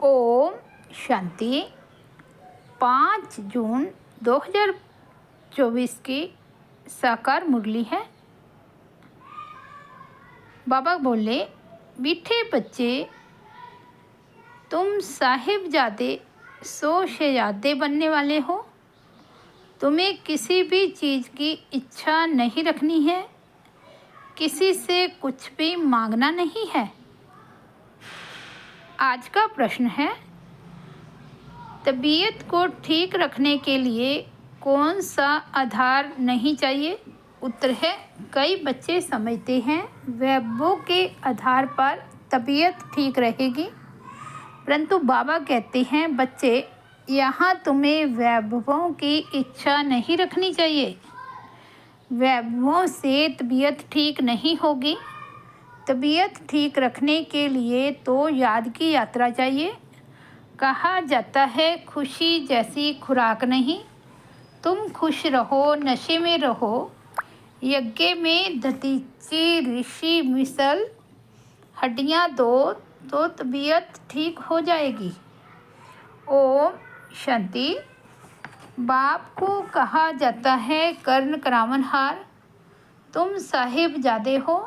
ओम शांति। 5 जून 2024 की साकार मुरली है। बाबा बोले, मीठे बच्चे, तुम साहिबजादे शहजादे बनने वाले हो। तुम्हें किसी भी चीज़ की इच्छा नहीं रखनी है, किसी से कुछ भी मांगना नहीं है। आज का प्रश्न है, तबीयत को ठीक रखने के लिए कौन सा आधार नहीं चाहिए? उत्तर है, कई बच्चे समझते हैं वैभवों के आधार पर तबीयत ठीक रहेगी, परंतु बाबा कहते हैं बच्चे, यहाँ तुम्हें वैभवों की इच्छा नहीं रखनी चाहिए। वैभवों से तबीयत ठीक नहीं होगी। तबीयत ठीक रखने के लिए तो याद की यात्रा चाहिए। कहा जाता है, खुशी जैसी खुराक नहीं। तुम खुश रहो, नशे में रहो, यज्ञ में दतीची ऋषि मिसल हड्डियाँ दो तो तबीयत ठीक हो जाएगी। ओम शांति। बाप को कहा जाता है कर्ण करावनहार। तुम साहिबजादे हो।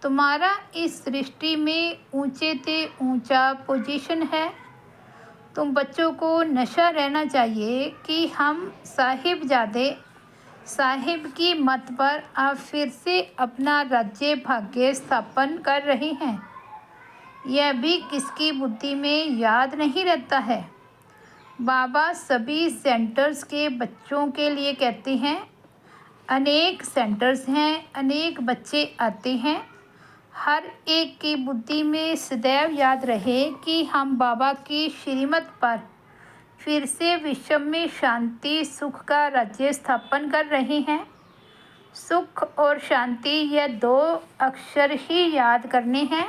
तुम्हारा इस सृष्टि में ऊंचे से ऊंचा पोजीशन है। तुम बच्चों को नशा रहना चाहिए कि हम साहिबजादे साहिब की मत पर अब फिर से अपना राज्य भाग्य स्थापन कर रहे हैं। यह भी किसकी बुद्धि में याद नहीं रहता है। बाबा सभी सेंटर्स के बच्चों के लिए कहते हैं, अनेक सेंटर्स हैं, अनेक बच्चे आते हैं। हर एक की बुद्धि में सदैव याद रहे कि हम बाबा की श्रीमत पर फिर से विश्व में शांति सुख का राज्य स्थापन कर रहे हैं। सुख और शांति, यह 2 अक्षर ही याद करने हैं।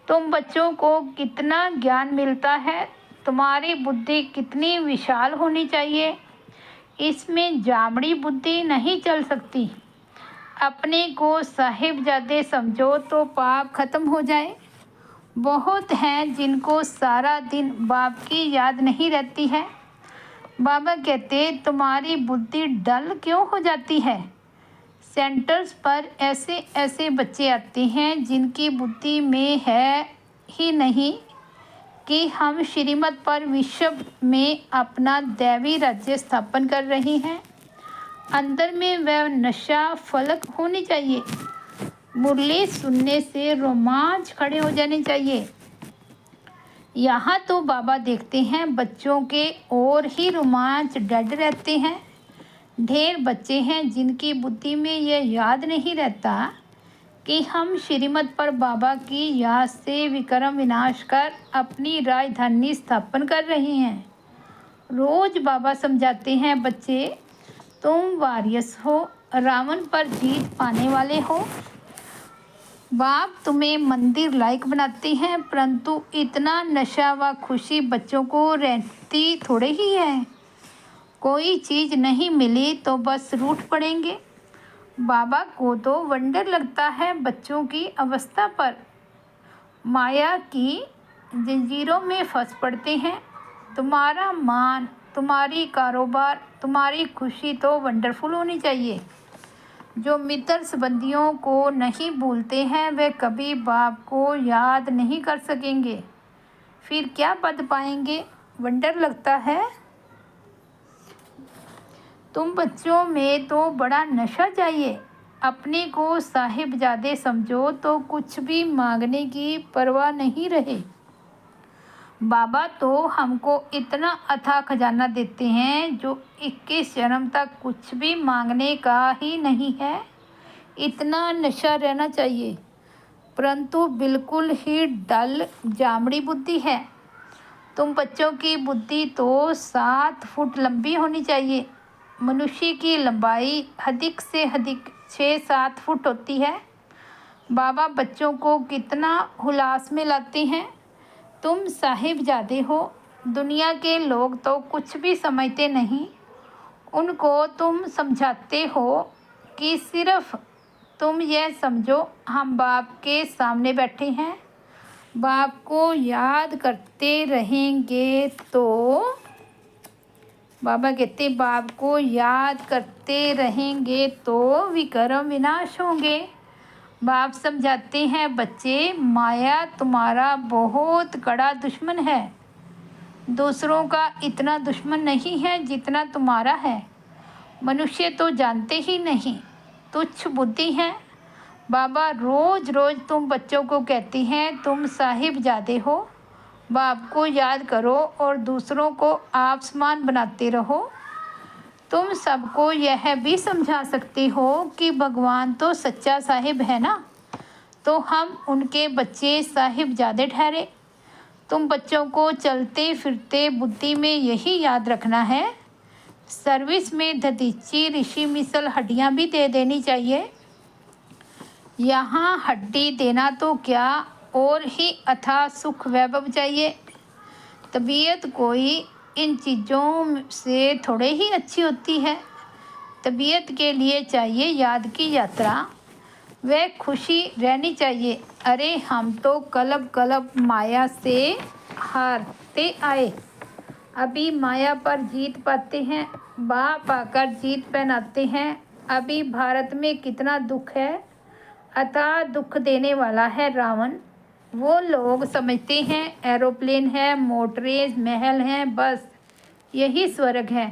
तुम बच्चों को कितना ज्ञान मिलता है, तुम्हारी बुद्धि कितनी विशाल होनी चाहिए। इसमें जामड़ी बुद्धि नहीं चल सकती। अपने को साहिबजादे समझो तो पाप खत्म हो जाए। बहुत हैं जिनको सारा दिन बाप की याद नहीं रहती है। बाबा कहते, तुम्हारी बुद्धि डल क्यों हो जाती है। सेंटर्स पर ऐसे ऐसे बच्चे आते हैं जिनकी बुद्धि में है ही नहीं कि हम श्रीमत पर विश्व में अपना दैवी राज्य स्थापन कर रहे हैं। अंदर में वह नशा फलक होनी चाहिए। मुरली सुनने से रोमांच खड़े हो जाने चाहिए। यहाँ तो बाबा देखते हैं बच्चों के और ही रोमांच डेड रहते हैं। ढेर बच्चे हैं जिनकी बुद्धि में यह याद नहीं रहता कि हम श्रीमत पर बाबा की याद से विक्रम विनाश कर अपनी राजधानी स्थापन कर रहे हैं। रोज बाबा समझाते हैं, बच्चे तुम वारियस हो, रावण पर जीत पाने वाले हो। बाप तुम्हें मंदिर लायक बनाते हैं, परंतु इतना नशा व खुशी बच्चों को रहती थोड़े ही है। कोई चीज़ नहीं मिली तो बस रूठ पड़ेंगे। बाबा को तो वंडर लगता है बच्चों की अवस्था पर। माया की जंजीरों में फंस पड़ते हैं। तुम्हारा मान, तुम्हारी कारोबार, तुम्हारी खुशी तो वंडरफुल होनी चाहिए। जो मित्र संबंधियों को नहीं भूलते हैं वे कभी बाप को याद नहीं कर सकेंगे। फिर क्या पद पाएंगे। वंडर लगता है। तुम बच्चों में तो बड़ा नशा चाहिए। अपने को साहिबजादे समझो तो कुछ भी मांगने की परवाह नहीं रहे। बाबा तो हमको इतना अथाह खजाना देते हैं जो 21 जन्म तक कुछ भी मांगने का ही नहीं है। इतना नशा रहना चाहिए, परंतु बिल्कुल ही डल जामड़ी बुद्धि है। तुम बच्चों की बुद्धि तो 7 फुट लंबी होनी चाहिए। मनुष्य की लंबाई अधिक से अधिक 6-7 फुट होती है। बाबा बच्चों को कितना हुलास में लाते हैं। तुम साहिबजादे हो। दुनिया के लोग तो कुछ भी समझते नहीं। उनको तुम समझाते हो कि सिर्फ तुम यह समझो हम बाप के सामने बैठे हैं। बाप को याद करते रहेंगे तो बाबा कहते बाप को याद करते रहेंगे तो विकर्म विनाश होंगे। बाप समझाते हैं बच्चे, माया तुम्हारा बहुत कड़ा दुश्मन है, दूसरों का इतना दुश्मन नहीं है जितना तुम्हारा है। मनुष्य तो जानते ही नहीं, तुच्छ बुद्धि हैं। बाबा रोज रोज तुम बच्चों को कहती हैं तुम साहिबजादे हो, बाप को याद करो और दूसरों को आप समान बनाते रहो। तुम सबको यह भी समझा सकते हो कि भगवान तो सच्चा साहिब है ना, तो हम उनके बच्चे साहिबजादे ठहरे। तुम बच्चों को चलते फिरते बुद्धि में यही याद रखना है। सर्विस में दधीची ऋषि मिसल हड्डियाँ भी दे देनी चाहिए। यहाँ हड्डी देना तो क्या, और ही अथाह सुख वैभव चाहिए। तबीयत कोई इन चीज़ों से थोड़े ही अच्छी होती है। तबीयत के लिए चाहिए याद की यात्रा, वह खुशी रहनी चाहिए। अरे हम तो कलब कलब माया से हारते आए, अभी माया पर जीत पाते हैं, बाप आकर जीत पहनाते हैं। अभी भारत में कितना दुख है, अतः दुख देने वाला है रावण। वो लोग समझते हैं एरोप्लेन है, मोटरें, महल हैं, बस यही स्वर्ग है।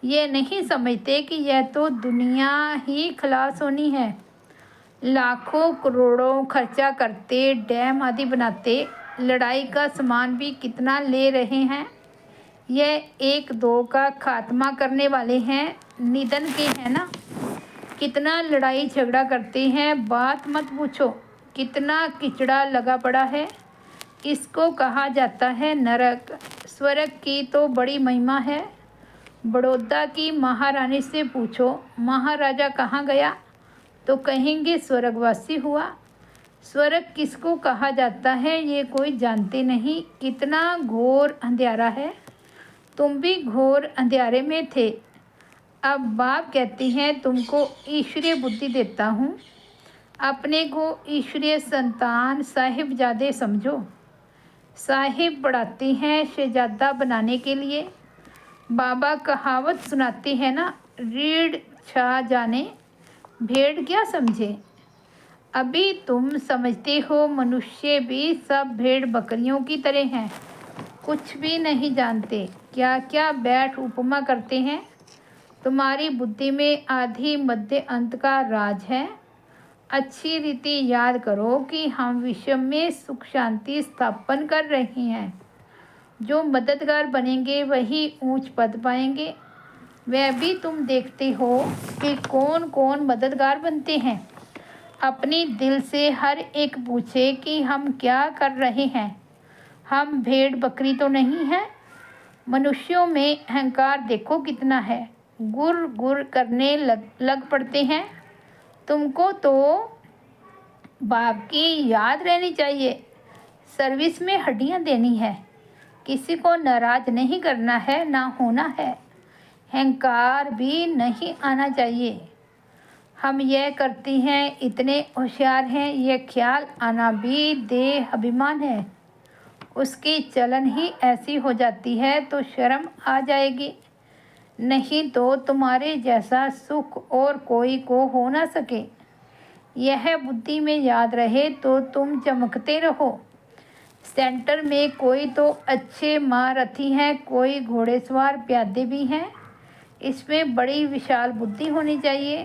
ये नहीं समझते कि यह तो दुनिया ही खलास होनी है। लाखों करोड़ों खर्चा करते, डैम आदि बनाते, लड़ाई का सामान भी कितना ले रहे हैं। यह एक दो का खात्मा करने वाले हैं, निधन के हैं ना। कितना लड़ाई झगड़ा करते हैं, बात मत पूछो। कितना किचड़ा लगा पड़ा है, इसको कहा जाता है नरक। स्वर्ग की तो बड़ी महिमा है। बड़ौदा की महारानी से पूछो महाराजा कहाँ गया, तो कहेंगे स्वर्गवासी हुआ। स्वर्ग किसको कहा जाता है ये कोई जानते नहीं। कितना घोर अंधेरा है, तुम भी घोर अंधेरे में थे। अब बाप कहती हैं तुमको ईश्वरीय बुद्धि देता हूँ, अपने को ईश्वरीय संतान साहिबजादे समझो। साहिब बढ़ाते हैं शहजादा बनाने के लिए। बाबा कहावत सुनाते हैं ना, रीढ़ छा जाने भेड़ क्या समझे। अभी तुम समझते हो मनुष्य भी सब भेड़ बकरियों की तरह हैं, कुछ भी नहीं जानते, क्या क्या बैठ उपमा करते हैं। तुम्हारी बुद्धि में आदि मध्य अंत का राज है। अच्छी रीति याद करो कि हम विश्व में सुख शांति स्थापन कर रहे हैं। जो मददगार बनेंगे वही ऊंच पद पाएंगे। वह भी तुम देखते हो कि कौन कौन मददगार बनते हैं। अपनी दिल से हर एक पूछे कि हम क्या कर रहे हैं। हम भेड़ बकरी तो नहीं हैं। मनुष्यों में अहंकार देखो कितना है, गुर गुर करने लग पड़ते हैं। तुमको तो बाप की याद रहनी चाहिए। सर्विस में हड्डियां देनी है, किसी को नाराज नहीं करना है, ना होना है। अहंकार भी नहीं आना चाहिए। हम यह करती हैं, इतने होशियार हैं, यह ख्याल आना भी देह अभिमान है। उसकी चलन ही ऐसी हो जाती है तो शर्म आ जाएगी। नहीं तो तुम्हारे जैसा सुख और कोई को हो ना सके। यह बुद्धि में याद रहे तो तुम चमकते रहो। सेंटर में कोई तो अच्छे महारथी हैं, कोई घोड़ेसवार प्यादे भी हैं। इसमें बड़ी विशाल बुद्धि होनी चाहिए।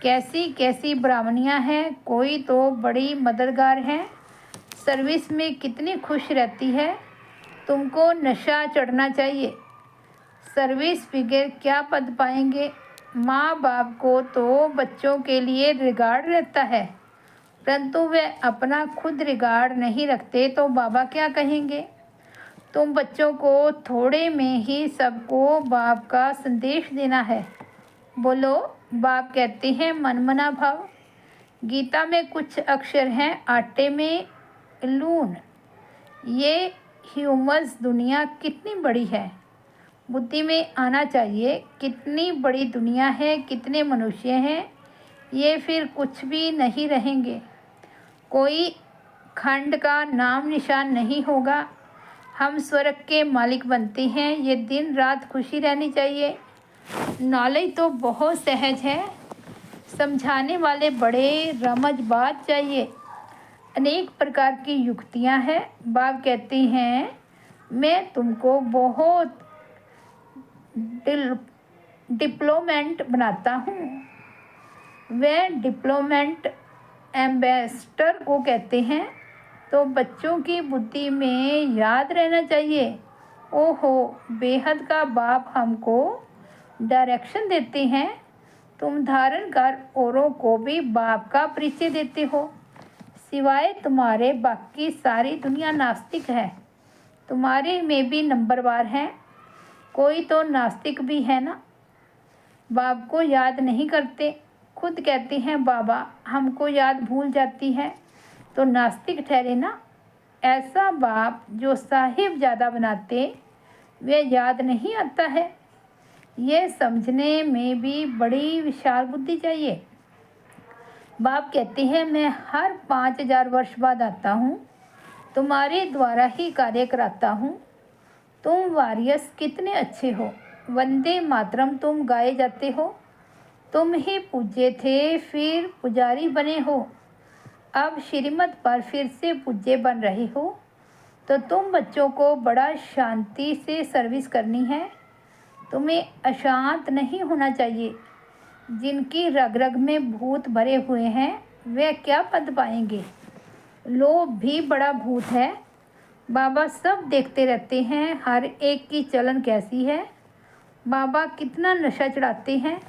कैसी कैसी ब्राह्मणियाँ हैं, कोई तो बड़ी मददगार हैं। सर्विस में कितनी खुश रहती है। तुमको नशा चढ़ना चाहिए। सर्विस फिगर क्या पद पाएंगे। माँ बाप को तो बच्चों के लिए रिगार्ड रहता है, परंतु वे अपना खुद रिगार्ड नहीं रखते तो बाबा क्या कहेंगे। तुम बच्चों को थोड़े में ही सबको बाप का संदेश देना है। बोलो, बाप कहते हैं मनमना भाव। गीता में कुछ अक्षर हैं, आटे में लून। ये ह्यूमस दुनिया कितनी बड़ी है, बुद्धि में आना चाहिए। कितनी बड़ी दुनिया है, कितने मनुष्य हैं, ये फिर कुछ भी नहीं रहेंगे। कोई खंड का नाम निशान नहीं होगा। हम स्वर्ग के मालिक बनते हैं। ये दिन रात खुशी रहनी चाहिए। नॉलेज तो बहुत सहज है, समझाने वाले बड़े रमजबाज चाहिए। अनेक प्रकार की युक्तियां हैं। बाप कहते हैं मैं तुमको बहुत डिप्लोमेंट बनाता हूँ। वह डिप्लोमेंट एम्बेसडर को कहते हैं। तो बच्चों की बुद्धि में याद रहना चाहिए। ओहो, बेहद का बाप हमको डायरेक्शन देते हैं। तुम धारण कर औरों को भी बाप का परिचय देते हो। सिवाय तुम्हारे बाकी सारी दुनिया नास्तिक है। तुम्हारे में भी नंबरवार हैं। कोई तो नास्तिक भी है ना। बाप को याद नहीं करते। खुद कहते हैं बाबा हमको याद भूल जाती है, तो नास्तिक ठहरे ना। ऐसा बाप जो साहिब ज़्यादा बनाते वे याद नहीं आता है। ये समझने में भी बड़ी विशाल बुद्धि चाहिए। बाप कहते हैं मैं हर 5000 वर्ष बाद आता हूँ, तुम्हारे द्वारा ही कार्य कराता हूँ। तुम वारियर्स कितने अच्छे हो। वंदे मातरम तुम गाए जाते हो। तुम ही पूज्य थे, फिर पुजारी बने हो। अब श्रीमत पर फिर से पूज्य बन रहे हो। तो तुम बच्चों को बड़ा शांति से सर्विस करनी है। तुम्हें अशांत नहीं होना चाहिए। जिनकी रग रग में भूत भरे हुए हैं वे क्या पद पाएंगे। लोभ भी बड़ा भूत है। बाबा सब देखते रहते हैं हर एक की चलन कैसी है। बाबा कितना नशा चढ़ाते हैं।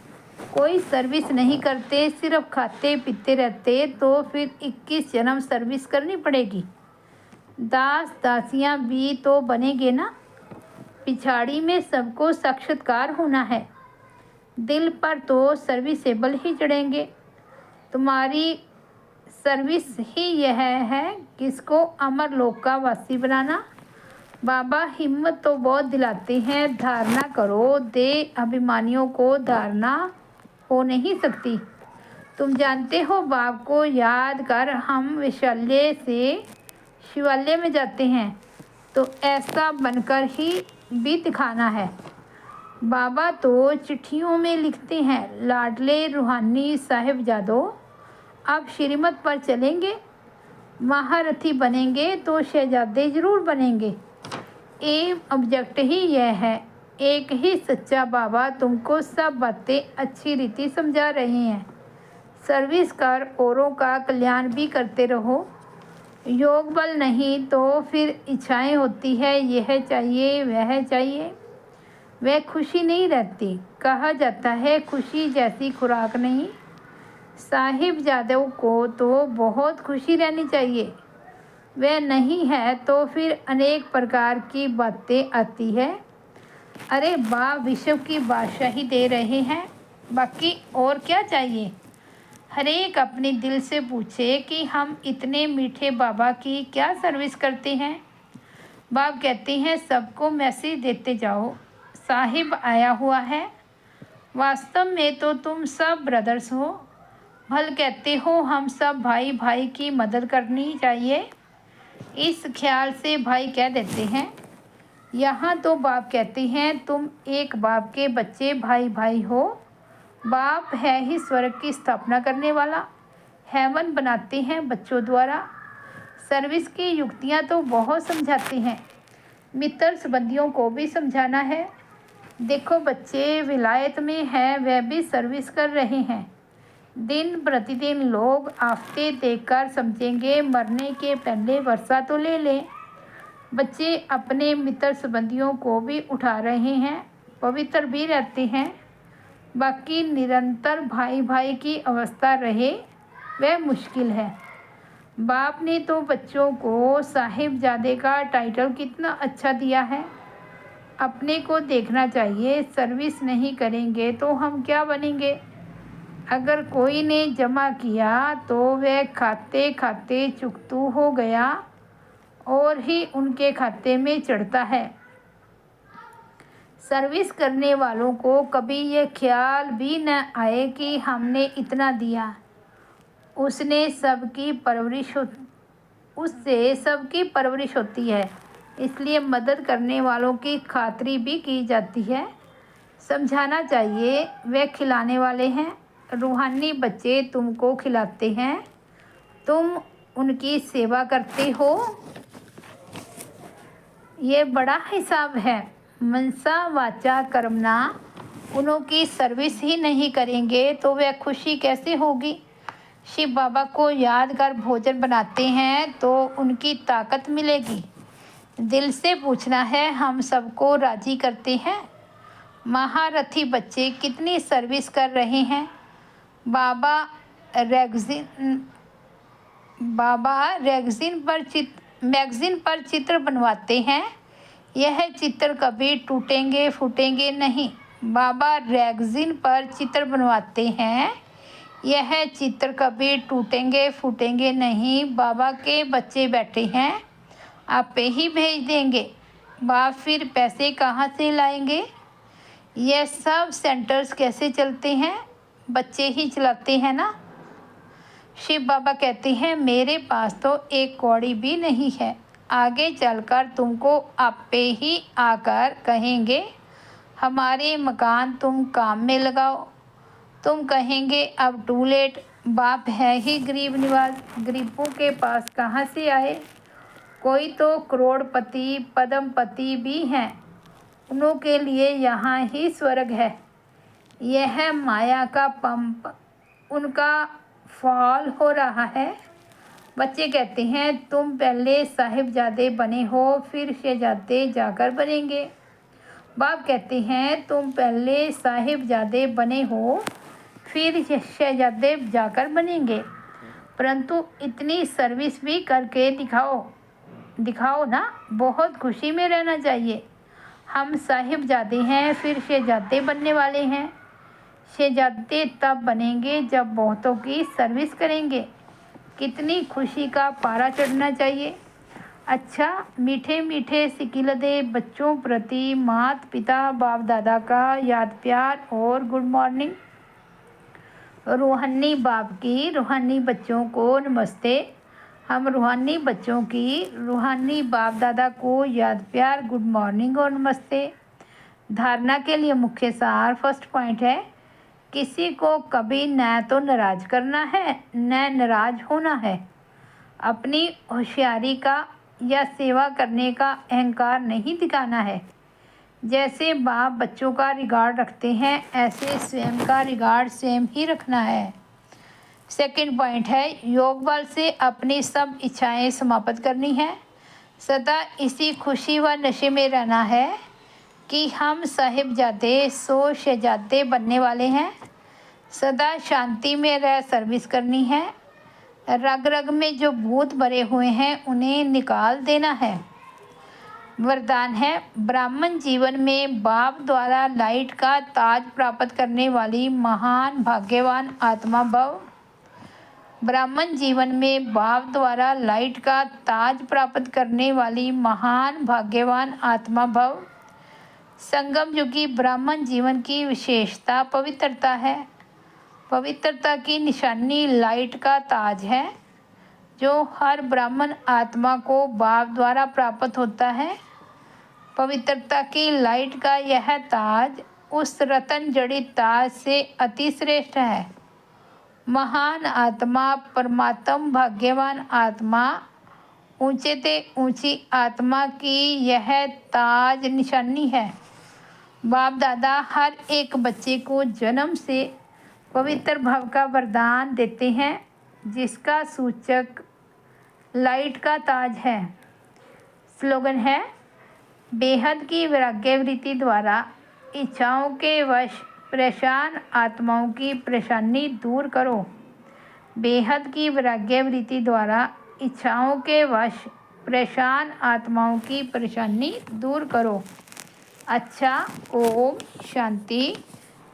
कोई सर्विस नहीं करते, सिर्फ खाते पीते रहते, तो फिर 21 जन्म सर्विस करनी पड़ेगी। दास दासियां भी तो बनेंगे ना। पिछाड़ी में सबको साक्षात्कार होना है। दिल पर तो सर्विसेबल ही चढ़ेंगे। तुम्हारी सर्विस ही यह है किसको अमर लोक का वासी बनाना। बाबा हिम्मत तो बहुत दिलाते हैं। धारणा करो, दे अभिमानियों को धारणा हो नहीं सकती। तुम जानते हो बाप को याद कर हम विशाल्य से शिवालय में जाते हैं, तो ऐसा बनकर ही भी दिखाना है। बाबा तो चिट्ठियों में लिखते हैं लाडले रूहानी साहिबजादों, अब श्रीमत पर चलेंगे, महारथी बनेंगे तो शहजादे जरूर बनेंगे। एम ऑब्जेक्ट ही यह है। एक ही सच्चा बाबा तुमको सब बातें अच्छी रीति समझा रहे हैं। सर्विस कर औरों का कल्याण भी करते रहो। योग बल नहीं तो फिर इच्छाएं होती है, यह चाहिए वह चाहिए, वह खुशी नहीं रहती। कहा जाता है खुशी जैसी खुराक नहीं। साहिबजादों को तो बहुत खुशी रहनी चाहिए। वह नहीं है तो फिर अनेक प्रकार की बातें आती है। अरे बाप विश्व की बादशाही दे रहे हैं, बाकी और क्या चाहिए। हर एक अपने दिल से पूछे कि हम इतने मीठे बाबा की क्या सर्विस करते हैं। बाप कहते हैं सबको मैसेज देते जाओ, साहिब आया हुआ है। वास्तव में तो तुम सब ब्रदर्स हो। भल कहते हो हम सब भाई भाई की मदद करनी चाहिए। इस ख्याल से भाई कह देते हैं। यहाँ तो बाप कहते हैं तुम एक बाप के बच्चे भाई भाई हो। बाप है ही स्वर्ग की स्थापना करने वाला। हेवन बनाते हैं बच्चों द्वारा। सर्विस की युक्तियाँ तो बहुत समझाते हैं। मित्र संबंधियों को भी समझाना है। देखो बच्चे विलायत में हैं, वह भी सर्विस कर रहे हैं। दिन प्रतिदिन लोग आफते देखकर समझेंगे मरने के पहले वर्षा तो ले लें। बच्चे अपने मित्र संबंधियों को भी उठा रहे हैं, पवित्र भी रहते हैं। बाकी निरंतर भाई भाई की अवस्था रहे वह मुश्किल है। बाप ने तो बच्चों को साहिबजादे का टाइटल कितना अच्छा दिया है। अपने को देखना चाहिए। सर्विस नहीं करेंगे तो हम क्या बनेंगे। अगर कोई ने जमा किया तो वह खाते खाते चुकतू हो गया और ही उनके खाते में चढ़ता है। सर्विस करने वालों को कभी यह ख्याल भी न आए कि हमने इतना दिया। उसने सबकी परवरिश उससे सबकी परवरिश होती है, इसलिए मदद करने वालों की खातिरी भी की जाती है। समझाना चाहिए वे खिलाने वाले हैं। रूहानी बच्चे तुमको खिलाते हैं, तुम उनकी सेवा करते हो। ये बड़ा हिसाब है। मनसा वाचा कर्मणा, उनकी सर्विस ही नहीं करेंगे तो वह खुशी कैसे होगी। शिव बाबा को याद कर भोजन बनाते हैं तो उनकी ताकत मिलेगी। दिल से पूछना है, हम सबको राजी करते हैं। महारथी बच्चे कितनी सर्विस कर रहे हैं। बाबा मैगजीन पर चित्र बनवाते हैं। यह चित्र कभी टूटेंगे फूटेंगे नहीं। बाबा मैगजीन पर चित्र बनवाते हैं, यह चित्र कभी टूटेंगे फूटेंगे नहीं। बाबा के बच्चे बैठे हैं, आपे ही भेज देंगे। बाप फिर पैसे कहाँ से लाएंगे। यह सब सेंटर्स कैसे चलते हैं, बच्चे ही चलाते हैं ना। शिव बाबा कहते हैं, मेरे पास तो एक कौड़ी भी नहीं है। आगे चलकर तुमको आपे ही आकर कहेंगे, हमारे मकान तुम काम में लगाओ। तुम कहेंगे अब टू लेट। बाप है ही गरीब निवाज, गरीबों के पास कहाँ से आए। कोई तो करोड़पति पद्मपति भी हैं, उनों के लिए यहाँ ही स्वर्ग है। यह माया का पंप उनका फॉल हो रहा है। बच्चे कहते हैं, तुम पहले साहिबजादे बने हो, फिर शहजादे जाकर बनेंगे। बाप कहते हैं, तुम पहले साहिबजादे बने हो, फिर शहजादे जाकर बनेंगे। परंतु इतनी सर्विस भी करके दिखाओ ना। बहुत खुशी में रहना चाहिए। हम साहिबजादे हैं, फिर शहजादे बनने वाले हैं। शहजादे तब बनेंगे जब बहुतों की सर्विस करेंगे। कितनी खुशी का पारा चढ़ना चाहिए। अच्छा, मीठे मीठे सिकिलदे बच्चों प्रति माता पिता बाप दादा का याद प्यार और गुड मॉर्निंग। रूहानी बाप की रूहानी बच्चों को नमस्ते। हम रूहानी बच्चों की रूहानी बाप दादा को याद प्यार गुड मॉर्निंग और नमस्ते। धारणा के लिए मुख्य सार फर्स्ट पॉइंट है, किसी को कभी न तो नाराज करना है न नाराज होना है। अपनी होशियारी का या सेवा करने का अहंकार नहीं दिखाना है। जैसे बाप बच्चों का रिगार्ड रखते हैं, ऐसे स्वयं का रिगार्ड स्वयं ही रखना है। सेकंड पॉइंट है, योग बल से अपनी सब इच्छाएं समाप्त करनी है। सदा इसी खुशी व नशे में रहना है कि हम साहिबजादे सो शहजादे बनने वाले हैं। सदा शांति में रह सर्विस करनी है। रग रग में जो भूत भरे हुए हैं उन्हें निकाल देना है। वरदान है, ब्राह्मण जीवन में बाप द्वारा लाइट का ताज प्राप्त करने वाली महान भाग्यवान आत्मा भव। ब्राह्मण जीवन में बाप द्वारा लाइट का ताज प्राप्त करने वाली महान भाग्यवान आत्मा भव। संगम युगी ब्राह्मण जीवन की विशेषता पवित्रता है। पवित्रता की निशानी लाइट का ताज है, जो हर ब्राह्मण आत्मा को बाप द्वारा प्राप्त होता है। पवित्रता की लाइट का यह ताज उस रतन जड़ित ताज से अति श्रेष्ठ है। महान आत्मा, परमात्म भाग्यवान आत्मा, ऊंचे ते ऊंची आत्मा की यह ताज निशानी है। बाप दादा हर एक बच्चे को जन्म से पवित्र भाव का वरदान देते हैं, जिसका सूचक लाइट का ताज है। स्लोगन है, बेहद की वैराग्य वृत्ति द्वारा इच्छाओं के वश परेशान आत्माओं की परेशानी दूर करो। बेहद की वैराग्य वृत्ति द्वारा इच्छाओं के वश परेशान आत्माओं की परेशानी दूर करो। अच्छा, ओम शांति।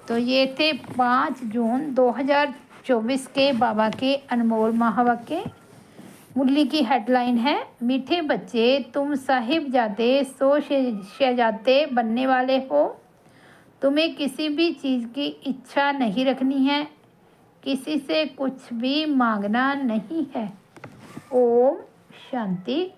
तो ये थे 5 जून 2024 के बाबा के अनमोल महावाक्य। मुरली की हेडलाइन है, मीठे बच्चे तुम साहिबजादे सो शहजादे बनने वाले हो। तुम्हें किसी भी चीज़ की इच्छा नहीं रखनी है, किसी से कुछ भी मांगना नहीं है। ओम शांति।